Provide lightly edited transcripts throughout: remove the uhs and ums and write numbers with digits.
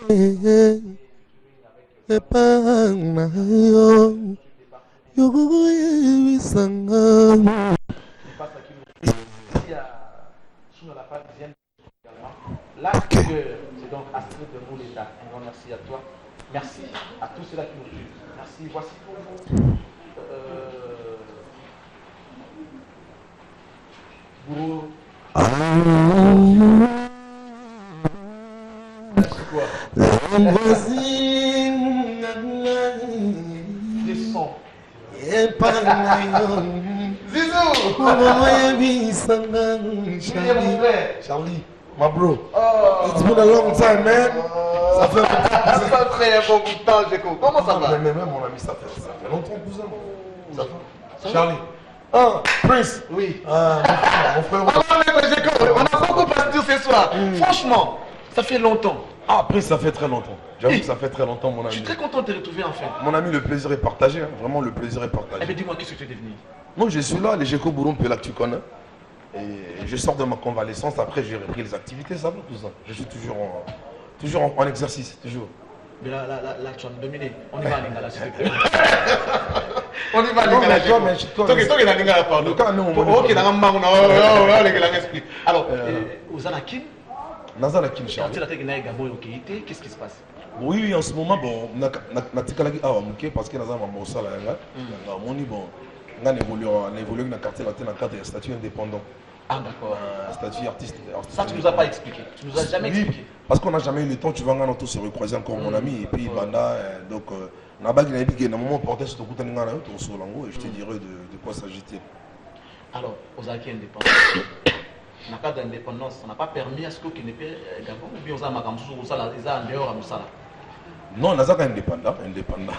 L'acte c'est donc Astrid de Mouleta. Un grand merci à toi. Merci à tous ceux-là qui nous suivent. Merci. Voici pour vous. Bourreau. Descends. Charlie, my bro. It's been a long time, man. Ça fait un bon bout de temps, Géco. Comment ça va? Mais mon ami, ça fait longtemps, cousin. Ça fait. Charlie. Ah, Prince. Oui. Mon frère. On a beaucoup à dire ce soir. Franchement, ça fait longtemps. Ah, Prince, ça fait très longtemps. J'avoue que ça fait très longtemps, mon ami. Je suis très content de te retrouver enfin. Mon ami, le plaisir est partagé. Hein. Vraiment, le plaisir est partagé. Eh bien, dis-moi, qu'est-ce que tu es devenu? Moi, je suis là, les Géco Bouroum, là que tu connais. Et je sors de ma convalescence. Après, j'ai repris les activités, ça va, tout ça. Je suis toujours en exercice, toujours. Mais là, tu vas me dominer. On y va à Lingala, s'il te plaît. On y va à Lingala. Toi, tu es à Lingala, pardon. Ok, dans alors, aux Anakin, Nazanakin, Charlie. qu'est-ce qui se passe? Oui, en ce moment, bon, parce que Nazan m'a ça là, on a évolué dans le quartier latin dans le cadre de statut indépendant. Ah, d'accord. Statut artiste. Ça, tu nous as pas expliqué. Tu nous as jamais expliqué. Parce qu'on n'a jamais eu le temps, tu vas en se recroiser encore, mon ami. Et puis, Banda, donc, on a un moment porté sur le coup et je te dirai de quoi s'agit-il. Alors, aux acquis indépendants, dans le cadre d'indépendance, ça n'a pas permis à ce qu'il ne puisse Gabon ou bien aux Amagamsou ou ça, ils ont en dehors à Moussala. Non, on a ça indépendant. Indépendant,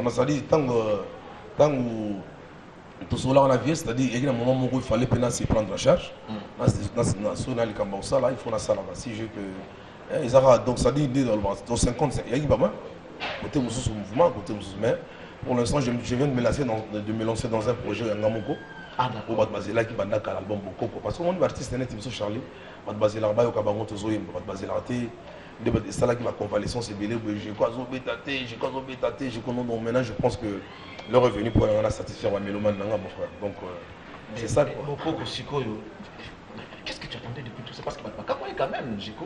ça dit, tant que tout cela on a vu, c'est-à-dire il y a un moment où il fallait se prendre en charge. Il faut la salle. Si je peux. Donc ça dit, dans 50, il y a un côté mouvement, côté mais pour l'instant, je viens de me lancer dans un projet en Ngamoko. Ah, d'accord. Là qui va dans l'album Bokoko. Parce que mon artiste est net, Charlie. Je vais baser là-bas, je vais baser là-bas. C'est ça qui va convalescence et belé. J'ai quoi maintenant je pense que le revenu pour la satisfaire la mélomane, mon frère. Donc c'est ça. Qu'est-ce que tu attendais depuis tout ça? Parce que quand même, Gico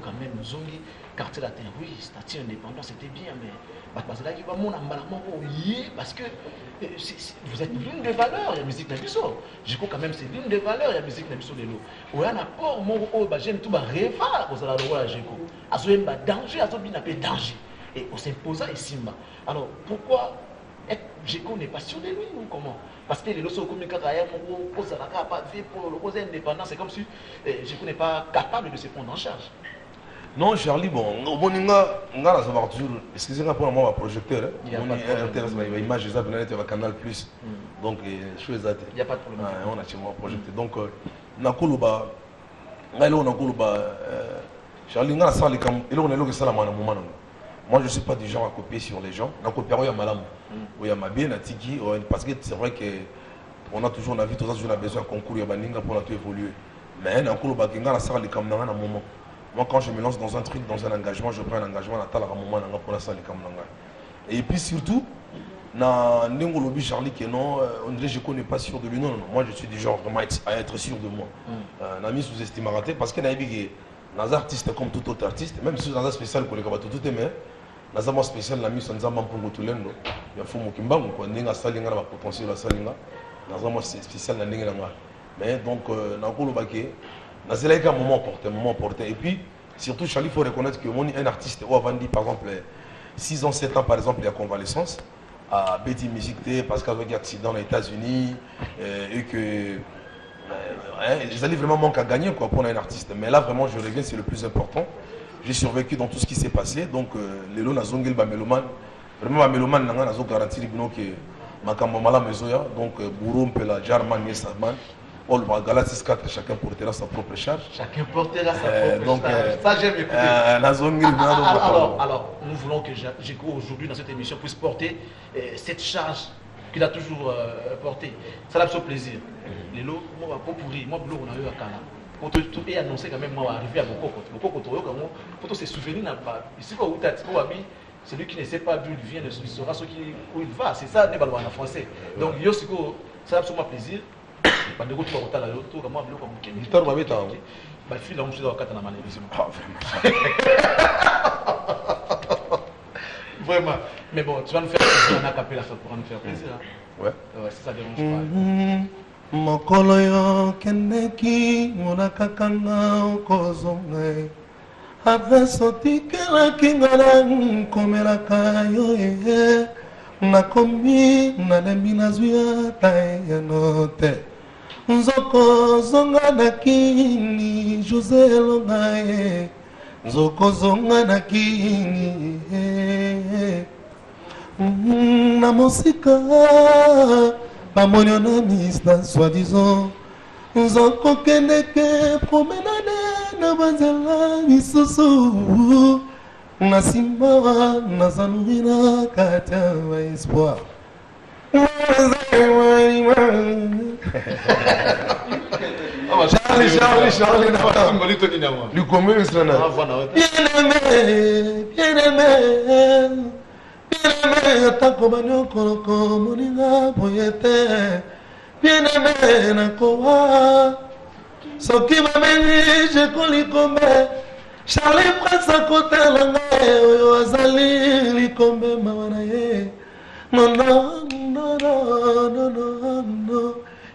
quand même, Zongi, quartier latin, oui, statut indépendant, c'était bien, mais parce que vous êtes l'une des valeurs, il y a musique Nabiso. Gico quand même, c'est l'une des valeurs, il y a musique Nabiso de l'eau. Où il y a un apport, j'aime tout, rêver, vous allez le voir, Gico. Il y a un danger, il y a un danger. Et on s'imposa et Simba. Alors, pourquoi Gico n'est pas sûr de lui ou comment? Parce que les lois sont comme pour le indépendant, c'est comme si Gico n'est pas capable de se prendre en charge. Non, Charlie, bon, on a savoir toujours, excusez-moi pour moi, projecteur, on a image, on a Canal Plus, donc il n'y a pas de problème. On a chez moi projecteur. Donc, Charlie, on a ça, moi je ne suis pas du genre à copier sur les gens. Dans le il y a malam, il y a ma bien, parce que c'est vrai qu'on a toujours, on a vu, toujours besoin de concours, il y a baninga pour tout évoluer. Mais dans le cas, on a ça, les caméras, un moment. Moi, quand je me lance dans un truc, dans un engagement, je prends un engagement à moment pour la salle. Et puis surtout, dans Nengolobi Charlie, on dirait que je ne connais pas sûr de lui. Non, moi je suis du genre vraiment à être sûr de moi. Nami sous-estime raté parce que dans les artistes comme tout autre artiste, même si dans un spécial, tout aimé, dans un spécial, Nami sont en pour tout le monde. Il faut que je me fasse un potentiel dans un spécial. Mais donc, dans c'est un moment porté. Et puis, surtout, Charlie, il faut reconnaître que un artiste, ou avant dit, par exemple, 6 ans, 7 ans, par exemple, il y a convalescence, à Betty Music Day, parce qu'il y a eu un accident aux États-Unis, et que ils allaient vraiment manquer à gagner quoi, pour un artiste. Mais là, vraiment, je reviens, c'est le plus important. J'ai survécu dans tout ce qui s'est passé. Donc, les lots, Nazongel, Bameloman, vraiment, Bameloman, Nazo garanti que Makamamala Mezoya, donc, Bouroum, Pela, Jarman, Yesaman. Galatis 4, chacun portera sa propre charge. Chacun portera sa propre charge. Ça, j'aime écouter. Alors, nous voulons que Gico aujourd'hui dans cette émission puisse porter cette charge qu'il a toujours portée. Ça l'a fait plaisir. Les lots, moi, on a eu à Kala. pour te et annoncer quand même moi arriver à Bokoko. Bokoko to yo pour se souvenir na pas. Ici quoi où celui qui ne sait pas d'où il vient ne saura où il va. C'est ça n'est pas en français. Donc yo siko ça absolument plaisir. Ba de retour au tala yo to comme moi bloc comme Kenya. Victor Babeta. Ba fille là on se doit katana mané. Ah vraiment. Vraiment. Mais bon, tu vas nous faire un acapella pour nous faire plaisir. Hein? Ouais. Ouais, ça dérange pas. Mokolo yo kendeki monakakanga okozonga aveso tikelaki ngana nkomelaka yo nakomi nalembi nazwi ata yano te nzokozonga na kini José elonga ye nzokozonga na kini na mosika bamonio mista soi-disant nzokokendeke promenade na banzela misusu na nsima nazanuri na kati ya espoir Charlie bien-aimé, atako banyokoloko moninga boye te bien-aimé nakowa soki babengi jekolikombe Charlie Prince akotela ngai oyo azali likombe mawa na ye no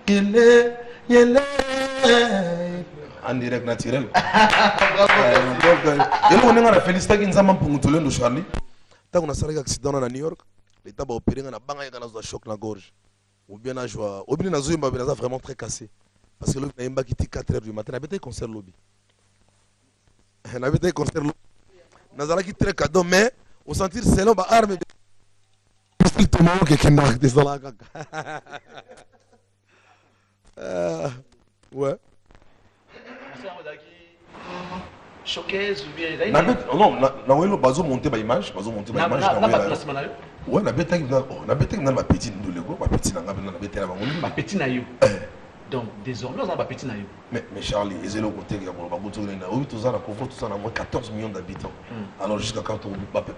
yele en direct naturel donc on a félicité nzamba mpungutulendo Charlie. Tant qu'on a salé accident à New York, l'état va opérer dans banga dans un choc la gorge. Ou bien à joie. Ou bien à zoom, mais ça vraiment très cassé. Parce que l'autre n'a pas quitté 4h du matin. N'avait été concert lobby. N'avait été concert lobby. N'avait pas quitté cadeau, mais au sentir c'est l'homme arme. C'est tout le monde qui est dans la caca. Ouais. Showcase ou bien non na bazo monter ba image ouais na beta na ba petit ndolego ba petit na ngaba na beta na bango ba petit na yo donc désormais on a ba petit na yo mais Charlie ezelo côté ya ba boto na obi tozana Congo tozana moins 14 millions d'habitants alors jusqu'à quand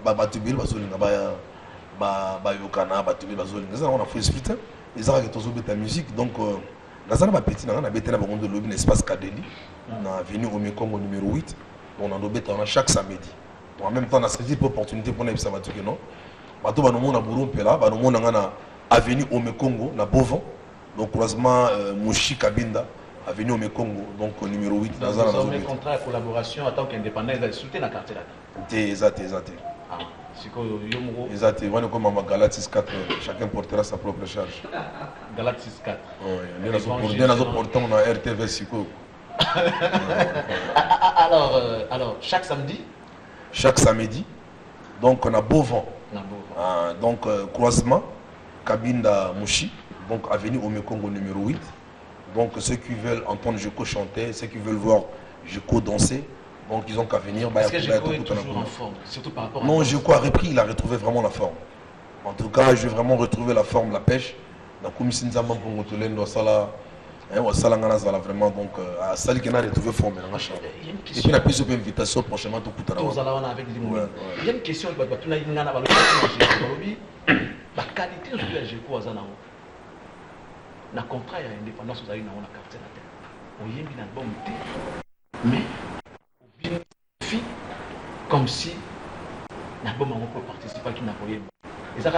ba tubile bazolinga ba yokana ba tubile bazolinga ça on a fait expliquer les arts que tozo beta musique donc nazana ba petit na beta na bango de lobby espace Kadeli na avenue au Mekongo numéro 8. On a dobé chaque samedi. En même temps, on a saisi l'opportunité pour nous savoir que non. Bato ba no mona Burumpela, ba no mona ngana avenue au Mekongo na Bovon. Donc croisement Mouchi Kabinda, avenue au Mekongo, donc numéro 8 dans un autre contrat de collaboration en tant qu'indépendant, ils ont soutenu la carte là. Exact. Ah, c'est quoi Yomuro? Exact. Voilà comme ma Galaxy 4, chacun portera sa propre charge. Galaxy 4. Oui, on a porté on a RTV Siko. Alors, chaque samedi, donc on a beau vent. Donc croisement, Kabinda Mouchi, donc avenue au Mekongo numéro 8. Donc ceux qui veulent entendre Jeko chanter, ceux qui veulent voir Jeko danser, donc ils ont qu'à venir. Est-ce que Jeko est toujours en forme, surtout par rapport à... Non, Jeko a repris, il a retrouvé vraiment la forme. En tout cas, je vais vraiment retrouver la forme, la pêche. Vraiment donc à celle qui n'a retrouvé forme. Et puis la plus d'invitation prochainement tout il y a une question la qualité de Jeko na contrat ya indépendance vous avez na carte la terre on yembi na album mais bien fait comme si l'album on peut participer qui n'a pas yembi et ça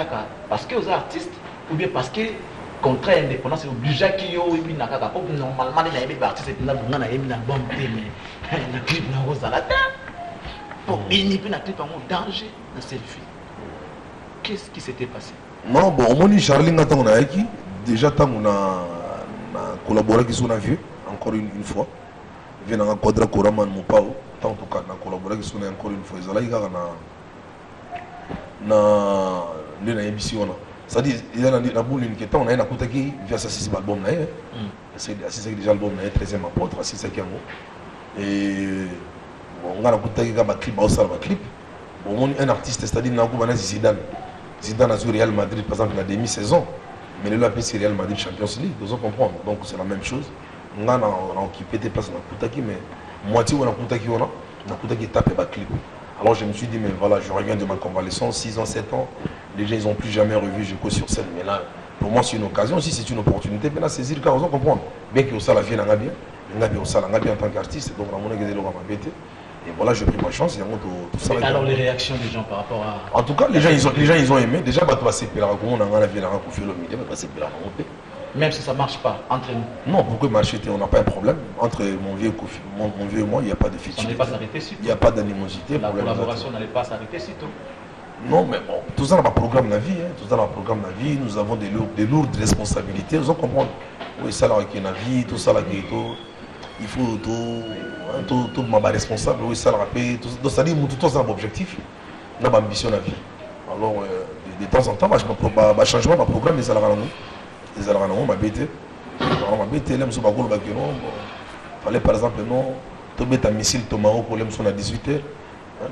parce que aux artistes ou bien parce que contrat indépendance c'est obligé qu'il y ait une nakaka comme normalement les amis artistes et là on a un album mais la clip na rosa la terre pour une puis na clip en danger na selfie qu'est-ce qui s'était passé non bon on dit Charlie n'attend na qui déjà tant on a collaboré qui sont vieux encore une fois vient en quadra Koraman mon pao tant tout cas on a collaboré qui sont encore une fois ils allaient na émission là c'est-à-dire il y a na boule une question on a écouté qui via sa 6 album là c'est déjà album là 13e apôtre 6e et on a écouté qui ba clip ba ça ba clip bon un artiste c'est-à-dire na ko Zidane a joué Real Madrid par exemple la demi-saison mais le là c'est Real Madrid Champions League vous comprenez donc c'est la même chose on a occupé des places dans Koutaki, mais moitié on a Koutaki tapé ma clip. Alors je me suis dit, mais voilà, je reviens de ma convalescence, 6 ans, 7 ans, les gens ils n'ont plus jamais revu Jeko sur scène, mais là, pour moi c'est une occasion aussi, c'est une opportunité, mais là saisir car on comprend. Bien que ça la vie n'a bien, en tant qu'artiste, donc on a mon et voilà, j'ai pris ma chance. Tout ça. Alors les réactions des gens par rapport à... En tout cas, les gens ils ont aimé. Déjà, même si ça ne marche pas entre nous. Non, pourquoi marcher? On n'a pas un problème. Entre mon vieux et moi, il n'y a pas de fétiche. Ça n'allait pas s'arrêter si tôt. Il n'y a pas d'animosité. La collaboration n'allait pas s'arrêter si tôt. Non, mais bon, tout ça dans le programme de la vie. Tout ça dans le programme de la vie, nous avons des lourdes responsabilités. Vous comprenez? Oui, ça là qui est la vie, tout ça là qui est tout. Il faut tout ma responsable, oui, ça le rappelle. Donc ça dit tout ça un objectif, on a ambition la vie. Alors de temps en temps, je changement de programme des salariés, m'a bêté. Ma bêté, là, je fallait par exemple non, tu mets un missile Tomahawk pour l'homme à 18h,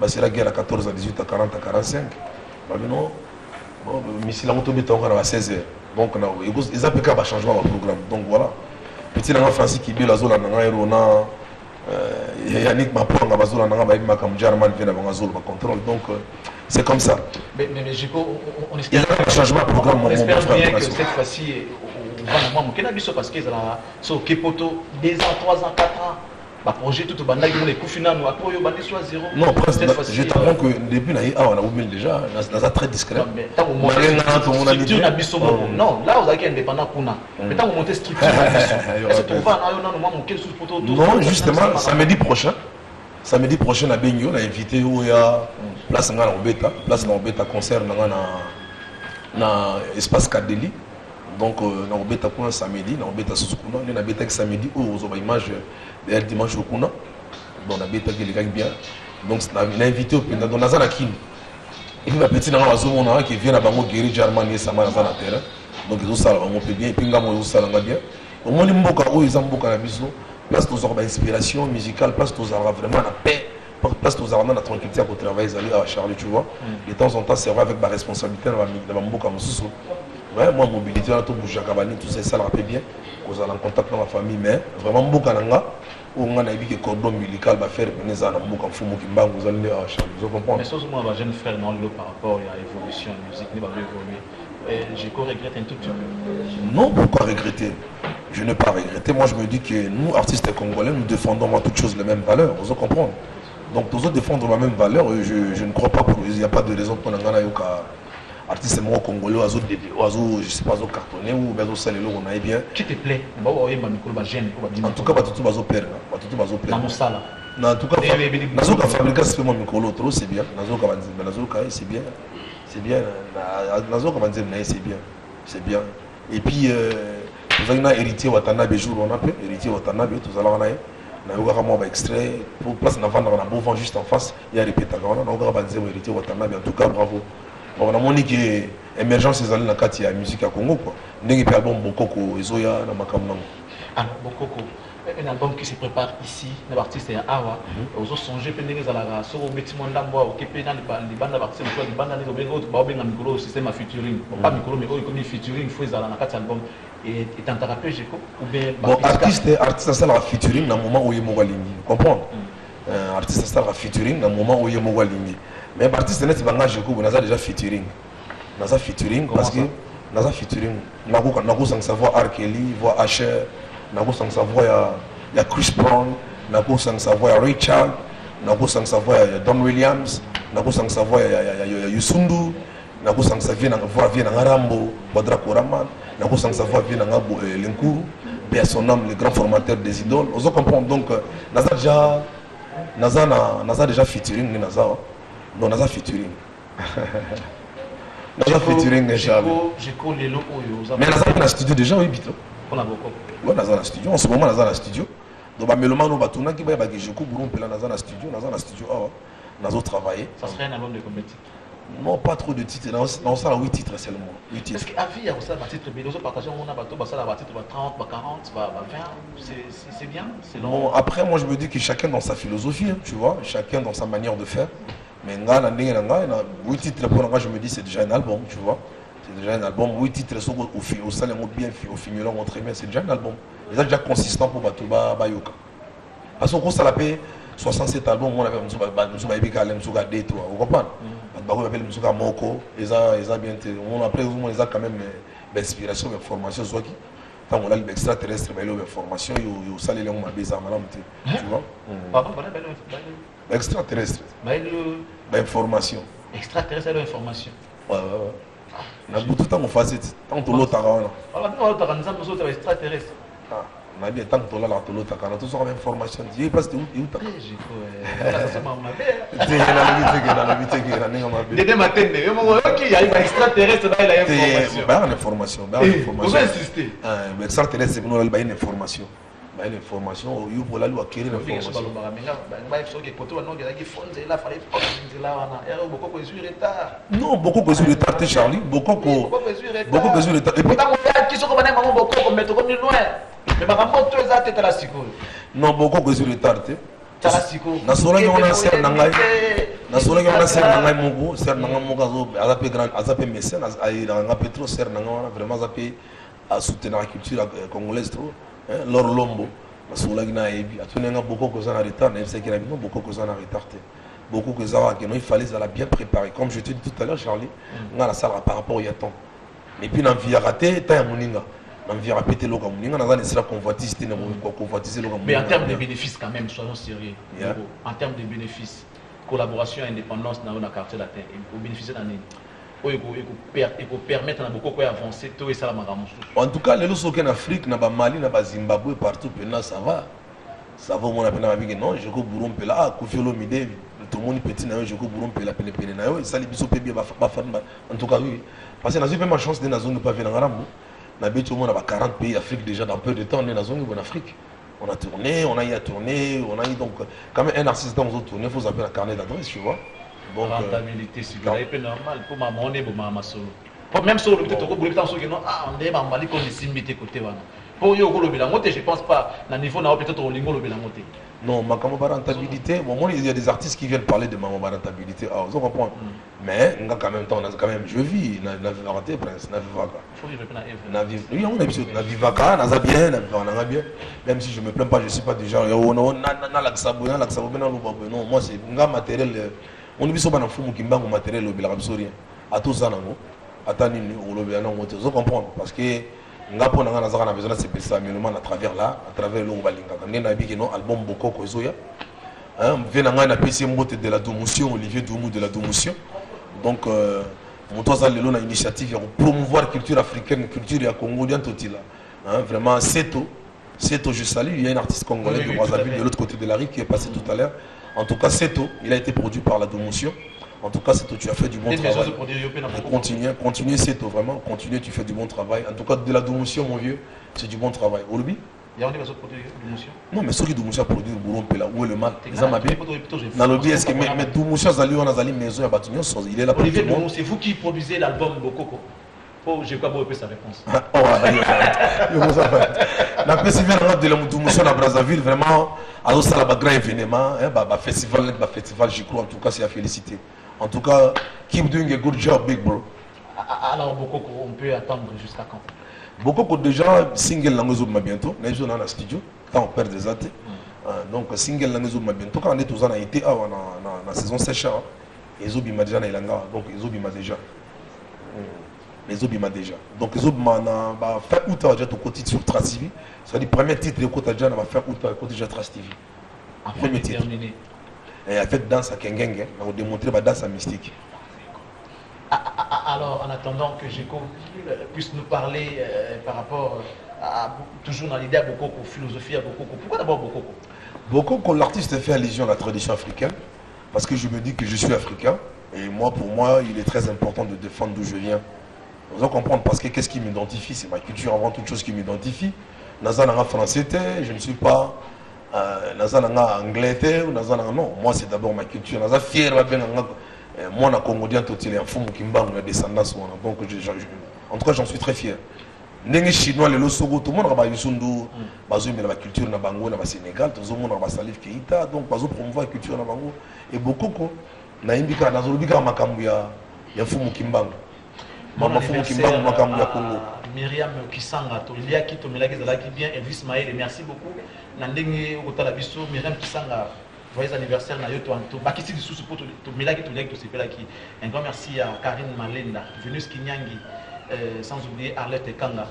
c'est la guerre à 14 à 18 à 40 à 45. Non, le missile on tombe encore à 16h. Donc ils appellent un changement de programme. Donc voilà. Petit nanga Francis Kibi la zola nanga erona Yannick Mapanga bazola nanga ba makam German vient avant azol ba contrôle donc c'est comme ça. Mais Jeko, on espère un changement de programme. On espère bien que cette fois-ci on va normalement qu'est biso parce que ça so Kepoto 2 ans 3 ans 4 ans ba projet tout banda qui les coups finaux à quoi yo bandé soit 0. Non, je t'avoue que depuis on a oublié déjà dans très discret. Mais tant on structure na biso non, là vous avez indépendant kuna. Mais tant on monter structure est-ce que on va na yo na moi mon quel sous poto. Non, justement samedi prochain à Benyo, on a invité où il y a place ngana Obeta concert na espace Kadeli. Donc na Obeta kuna samedi, na Obeta Susukuna, na Obeta samedi où vous avez image de dimanche au kuna. Donc na Obeta qui les gagne bien. Donc on a invité au Penda dans Nazana Kin. Et puis la petite na Azomona qui vient à Bango Guéri German et Sama Nazana terrain. Donc ils ont ça vraiment bien, puis ngamo ils ont ça bien. Au moins les mboka où ils ont mboka na biso. Place tous avoir inspiration musicale, place tous avoir vraiment la paix, place tous avoir la tranquillité pour travailler à Charlie, tu vois. De temps en temps, c'est vrai avec ma responsabilité dans ma mboka mususu. Ouais, moi mobilité là tout bouger cabane tout ça ça le rappelle bien qu'on a en contact dans ma famille mais vraiment mboka nanga où on a dit que cordon ombilical va faire venir ça dans mboka fumo qui mbangu vous allez à Charlie. Vous comprenez? Mais ça moi ma jeune frère non le par rapport à l'évolution musique ne va pas évoluer. J'ai quoi regretter un tout petit peu. Non, pourquoi regretter? Je n'ai pas regretté. Moi, je me dis que nous, artistes congolais, nous défendons à toutes choses les mêmes valeurs. Vous comprenez? Donc, tous défendre la même valeur, je ne crois pas qu'il n'y a pas de raison pour nous artistes congolais, je ne sais pas, cartonné ou saluer, on a bien. Qui te plaît? En tout cas, tout va perdre. En tout cas, Nazoka fabrique ce film micro trop, c'est bien. Nazoka c'est bien. C'est bien. Nazoka c'est bien. C'est bien. Et puis, nous avons héritier Watanabe jour on a fait héritier Watanabe tout à l'heure on a eu un extrait pour place na vendre na beau vent juste en face il y a répété on a eu héritier Watanabe en tout cas bravo on a moni que émergence ezali na kati ya musique ya Congo quoi ndenge pe album Bokoko ezoya na makambo nango alors Bokoko un album qui se prépare ici les artistes ya awa ozo songer pe ndenge ezalaka so obeti mondambo okepe na libanda artiste so libanda les obengo to babenga micro système featuring pas micro mais comme featuring faut ezala na kati album et tentara peu Jeko ou bien bon artiste ça la featuring na moment où il mo lingi comprendre artiste ça la featuring na moment où il mo lingi mais artiste net banga Jeko on a déjà featuring parce que naza featuring nako sans savoir R. Kelly voix Asher nako sans savoir ya Chris Brown nako sans savoir ya Richard nako sans savoir ya Don Williams nako sans savoir ya Yusundu nako sans savoir vient na Rambo Badra Koraman nako sans savoir vient na Lenkuru bien son âme le grand formateur des idoles on comprend donc naza déjà featuring ni naza donc naza featuring naza featuring déjà Jeko lelo oyo mais naza na studio déjà oui bito on a beaucoup ouais naza na studio en ce moment naza na studio donc ba melomano batuna ki ba Jeko Burum pela naza na studio ah nazo travailler ça serait un album de combien de titres? Non, pas trop de titres. Dans ça, 8 titres seulement. 8 titres. Est-ce qu'à vie, il y a aussi un titre, mais nous partagons, on a un titre 30, 40, 20, c'est bien. Bon, après, moi, je me dis que chacun dans sa philosophie, hein, tu vois, chacun dans sa manière de faire. Mais 8 titres pour moi, je me dis c'est déjà un album, tu vois. C'est déjà un album. Oui, titre au salon bien, au film très bien. C'est déjà un album. Il est déjà consistant pour Batouba Bayoka. Parce qu'on ça l'appelle 67 albums, on avait Moussouba Ebika, Moussouba D, vous comprenez? On appelle Moussouba Moko, ils ont bien été. On a quand même l'inspiration, l'information, soit qui. Quand on a l'extraterrestre, l'information, il y a ça, les gens ont besoin de tu vois? Pardon, extraterrestre. L'information. Extraterrestre, l'information. Ouais. On a beaucoup de temps en facette. Tant que l'autre a alors, nous sommes extraterrestres. On a bien tant que l'autre a tout ça, l'information. Je sais pas si tu es où. Dès matin, il y a une extraterrestre, il y a une information. Vous insistez. Extraterrestre, c'est pour nous une information. Une information, il faut aller acquérir l'information. Non, beaucoup de retard, Charlie. Beaucoup de retard. Non, beaucoup de retard. Nasola qui a serre nangai, nasola qui a serre nangai mogo, serre nangai mogo, azapé grand, azapé mécène, azapé trop serre nangai, vraiment azapé à soutenir la culture congolaise trop. Lor lombo, nasola qui a ébi, à tout n'enga beaucoup que ça en retard, mais c'est qu'il y a beaucoup que ça en retard. Beaucoup que ça que il fallait ça la bien préparer. Comme je te dis tout à l'heure, Charlie, on a la salle par rapport au temps. Et puis dans vie à rater, t'as un moninga. Mais en termes de bénéfices, quand même, soyons sérieux. Yeah. En termes de bénéfices, collaboration et indépendance dans le quartier latin, il faut bénéficier d'un il faut permettre à beaucoup d'avancer tout et ça. En tout cas, les gens en Afrique, dans Mali, dans Zimbabwe, partout, ça va. Ça va, mon appel à non, je coupe Bourron Pela, ah, Kofiolo Mide, tout le monde petit, je coupe Bourron Pela, ça les bisous bien, en tout cas, oui. Parce que n'a pas ma chance de la zone de pas venir en Rambo. On a 40 pays d'Afrique déjà dans peu de temps, on est dans une zone en Afrique. On a tourné, on a eu à tourner, on a eu donc, quand même un artiste dans une tournée, il faut appeler un carnet d'adresse, tu vois. Donc, rentabilité, c'est normal pour ma monnaie, pour ma solo. Même solo, peut-être que vous voulez dire que non, on est en Mali, qu'on est simité côté. Pour yo, je pense pas, à niveau, peut-être au lingo, le moté. Non, ma rentabilité, bon, il y a des artistes qui viennent parler de ma rentabilité, ah, vous comprenez. Mais, quand même, je vis, na vivre prince, na vivre. Faut vivre na vivre. Oui, on est na vivre, na bien, même si je me plains pas, je suis pas du genre, na laxabou, non, moi c'est un matériel, on est bien sur un fou qui m'a matériel, rien. À tout ça, non, à tanini, vous comprenez, parce que ngapo na ngana zaka na besoin de se passer améliorement à travers là, à travers le balinga. Ngena biki no album boko ko zoya. Vena ngana PC mbote de la Domotion, Olivier Doumou de la Domotion. Donc mon toza lelo na initiative pour promouvoir la culture africaine, culture ya congolien totila. Vraiment Seto, je salue, il y a un artiste congolais de Brazzaville de l'autre côté de la rue qui est passé tout à l'heure. En tout cas Seto, il a été produit par la Domotion. En tout cas, tu as fait du bon travail. Continue, c'est vraiment. Continue, tu fais du bon travail. En tout cas, de la Domotion, mon vieux, c'est du bon travail. Olubi? Il y a des produits de Domotion. Non, mais ceux qui Domotion produisent le boulot, où est le mal? Ils ont bien. Dans le est-ce que mais Domotion, on a maison, il est là pour tout le monde. C'est vous qui produisez l'album Bokoko. Oh, j'ai pas beau sa réponse. Oh, la festival de la Domotion à Brazzaville, vraiment, alors ça la grand événement, festival, j'y crois, en tout cas, c'est à féliciter. En tout cas, keep doing a good job, big bro. Alors, Bokoko, on peut attendre jusqu'à quand? Bokoko, déjà, single Langozuma bientôt. Nous sommes dans le studio, quand on perd des athées. Donc, single Langozuma bientôt. Quand on est tous en été, dans la saison sèche, ils ont déjà dans Ilanga. Donc, ils ont déjà. Les obima déjà. Donc, les obima va faire août à déjà ton côté sur Trace TV. C'est-à-dire, le premier titre, le côté déjà va faire août à côté déjà Trace TV. Premier titre. Et avec danse à Kengenge, on va démontrer la danse à mystique. Alors, en attendant que Géco puisse nous parler par rapport à toujours dans l'idée à Bokoko, philosophie à Bokoko. Pourquoi d'abord Bokoko? Bokoko, l'artiste fait allusion à la tradition africaine, parce que je me dis que je suis africain, et moi, pour moi, il est très important de défendre d'où je viens. Vous allez comprendre, parce que qu'est-ce qui m'identifie? C'est ma culture avant toute chose qui m'identifie. Nazana français, je ne suis pas Nazana anglais, non, moi c'est d'abord ma culture. Nazana fier, moi, na Congolien, tout il est un fou qui m'a descendance. Donc, en tout cas, j'en suis très fier. Les Chinois, les Losogo, tout le monde a Yusundu, la culture na Bango, na Sénégal, tout le monde a Salif Keita, donc pas promouvoir la culture na Bango. Et beaucoup, na Imbika, na Zolubika Makambuya, il y a fou Mukimbango. Maman Fou Kimbangu Makambu ya Congo. Myriam Kisanga, Tolia Kito Melaki Zalaki bien, Elvis Maël, merci beaucoup. Nandenge Otala Bisso, Myriam Kisanga, joyeux anniversaire na yo to bakisi du sous pour to Melaki to Lek to Sepelaki. Un grand merci à Karine Malenda, Venus Kinyangi, sans oublier Arlette Kanga,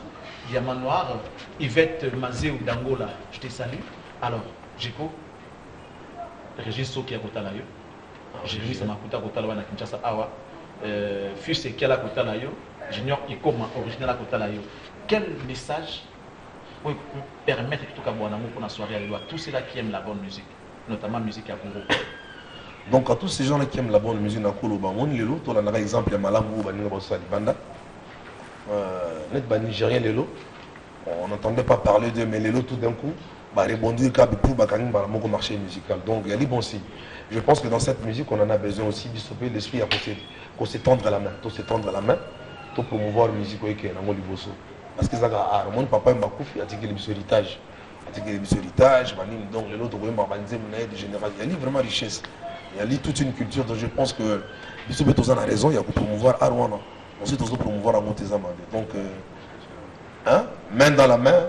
Diamant Noir, Yvette Mazéou d'Angola, je te salue. Alors, Jeko, Régis Soki à Kotala yo, Jérémy Samakuta Kotala na Kinshasa Awa, Fils Ekela Kotala yo, Junior Ikoma, original à Kotala yo. Quel message pour permettre que tout le monde pour la soirée à tous ceux-là qui aiment la bonne musique, notamment la musique à Congo? Donc à tous ces gens-là qui aiment la bonne musique à Congo, on est là, on a un exemple de Malambo, net ban Nigérien Lelo, on n'entendait pas parler de mais Lelo tout d'un coup, bah rebondir pour le marché musical. Donc il y a des bons signes. Je pense que dans cette musique, on en a besoin aussi de stopper l'esprit à qu'on s'étendre la main, tout s'étendre la main, tout promouvoir la musique qui est dans le bosso. Parce que ça a mon papa m'a confié à tirer l'héritage, donc l'autre m'a organisé de général. Il y a vraiment richesse, il y a toute une culture. Donc je pense que Bissou Betozan a raison, il y a que promouvoir Arwana. Ensuite, on doit promouvoir la montée Zamade. Donc, main dans la main,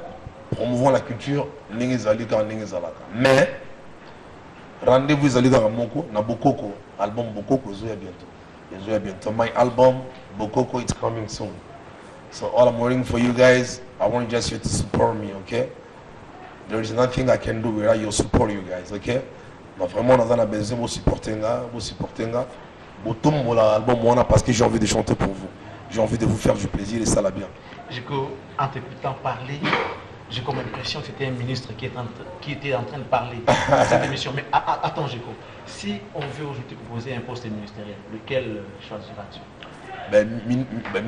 promouvons la culture, mais rendez-vous Zalika Moko, na Bokoko, album Bokoko, bientôt. My album Bokoko, it's coming soon. So all I'm waiting for you guys, I want just you to support me, okay? There is nothing I can do without your support, you guys, okay? Donc vraiment, on a besoin de vous supporter, l'album parce que j'ai envie de chanter pour vous. J'ai envie de vous faire du plaisir et ça l'a bien. En t'écoutant parler, j'ai comme l'impression que c'était un ministre qui était en train de parler cette émission. Mais attends, Géco, si on veut aujourd'hui te proposer un poste ministériel, lequel choisiras-tu?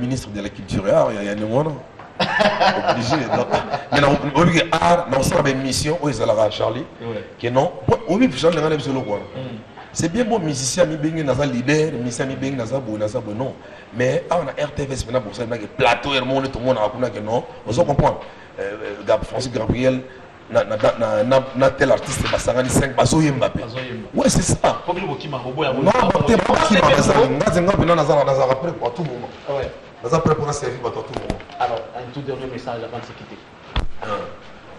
Ministre de la culture et art, il y a un moment. Obligé. Mais on sera une mission où ils allaient Charlie. Que non, oui, c'est bien bon, musicien, mi naza leader, musicien mi naza bo non. Mais on a RTVS maintenant pour ça, il y a plateau, tout le monde a que non. Vous comprenez? Francis Gabriel, na tel artiste, Basangani 5, Bazo Mbappé. Ouais, c'est ça. Non, t'es pas qui m'a naza après pour tout moment. Naza après pour servir pour tout moment. Alors, un tout dernier message avant de se quitter.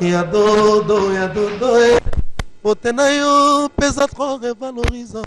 Yadodo, Botenayo, pesa trop revalorisant.